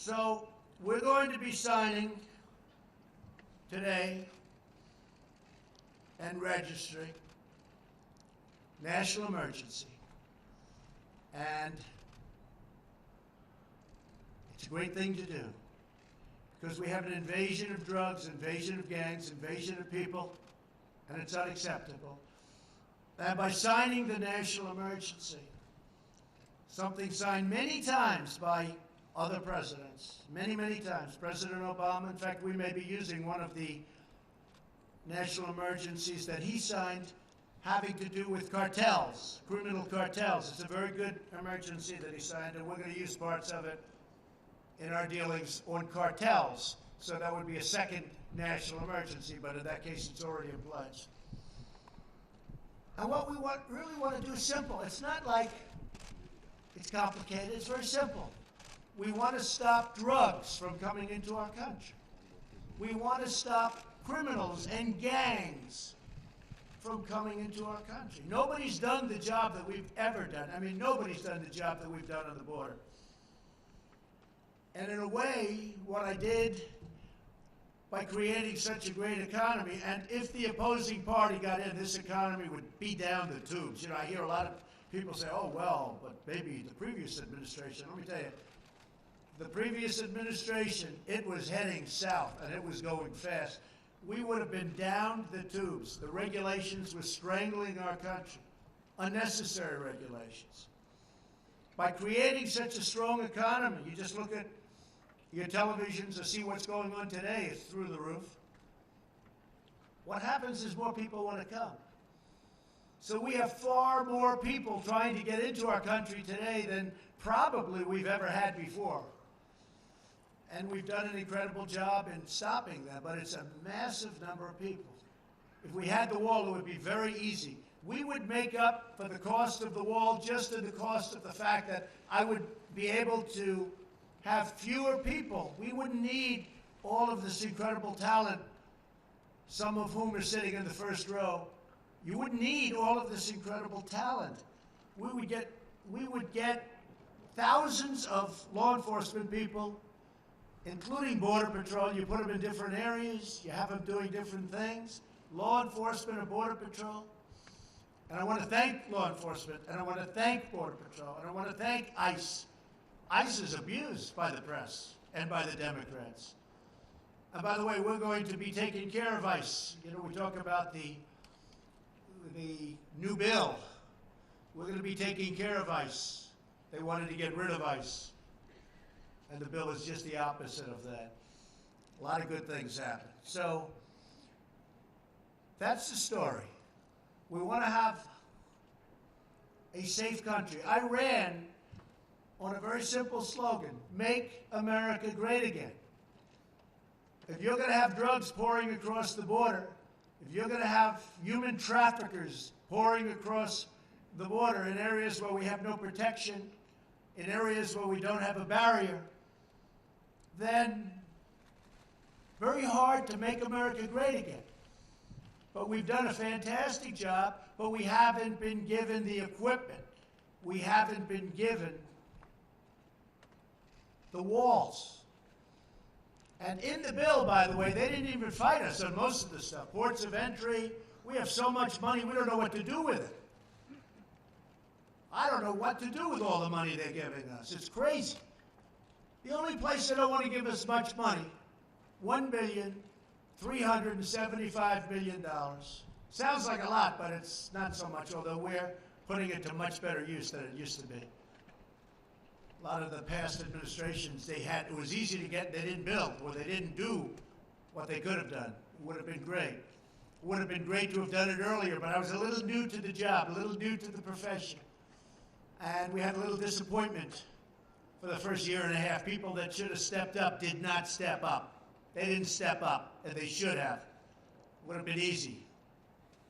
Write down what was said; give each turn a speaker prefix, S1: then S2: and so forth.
S1: So we're going to be signing today and registering national emergency. And it's a great thing to do because we have an invasion of drugs, invasion of gangs, invasion of people, and it's unacceptable. And by signing the national emergency, something signed many times by other presidents, many, many times. President Obama, in fact, we may be using one of the national emergencies that he signed having to do with cartels, criminal cartels. It's a very good emergency that he signed, and we're going to use parts of it in our dealings on cartels. So that would be a second national emergency, but in that case, it's already in place. And what we really want to do is simple. It's not like it's complicated. It's very simple. We want to stop drugs from coming into our country. We want to stop criminals and gangs from coming into our country. Nobody's done the job that we've ever done. I mean, nobody's done the job that we've done on the border. And in a way, what I did by creating such a great economy, and if the opposing party got in, this economy would be down the tubes. You know, I hear a lot of people say, oh, well, but maybe the previous administration. Let me tell you, the previous administration, it was heading south, and it was going fast. We would have been down the tubes. The regulations were strangling our country, unnecessary regulations. By creating such a strong economy, you just look at your televisions to see what's going on today. It's through the roof. What happens is more people want to come. So we have far more people trying to get into our country today than probably we've ever had before. And we've done an incredible job in stopping them, but it's a massive number of people. If we had the wall, it would be very easy. We would make up for the cost of the wall just in the cost of the fact that I would be able to have fewer people. We wouldn't need all of this incredible talent, some of whom are sitting in the first row. You wouldn't need all of this incredible talent. We would get thousands of law enforcement people, including Border Patrol. You put them in different areas. You have them doing different things. Law enforcement and Border Patrol. And I want to thank law enforcement, and I want to thank Border Patrol, and I want to thank ICE. ICE is abused by the press and by the Democrats. And by the way, we're going to be taking care of ICE. You know, we talk about the new bill. We're going to be taking care of ICE. They wanted to get rid of ICE. And the bill is just the opposite of that. A lot of good things happen. So that's the story. We want to have a safe country. I ran on a very simple slogan, make America great again. If you're going to have drugs pouring across the border, if you're going to have human traffickers pouring across the border in areas where we have no protection, in areas where we don't have a barrier, then very hard to make America great again. But we've done a fantastic job, but we haven't been given the equipment. We haven't been given the walls. And in the bill, by the way, they didn't even fight us on most of the stuff. Ports of entry, we have so much money, we don't know what to do with it. I don't know what to do with all the money they're giving us. It's crazy. The only place they don't want to give us much money, $1,375 million. Sounds like a lot, but it's not so much, although we're putting it to much better use than it used to be. A lot of the past administrations, it was easy to get, they didn't build, or they didn't do what they could have done. It would have been great. It would have been great to have done it earlier, but I was a little new to the job, a little new to the profession. And we had a little disappointment for the first year and a half. People that should have stepped up did not step up. They didn't step up, and they should have. It would have been easy.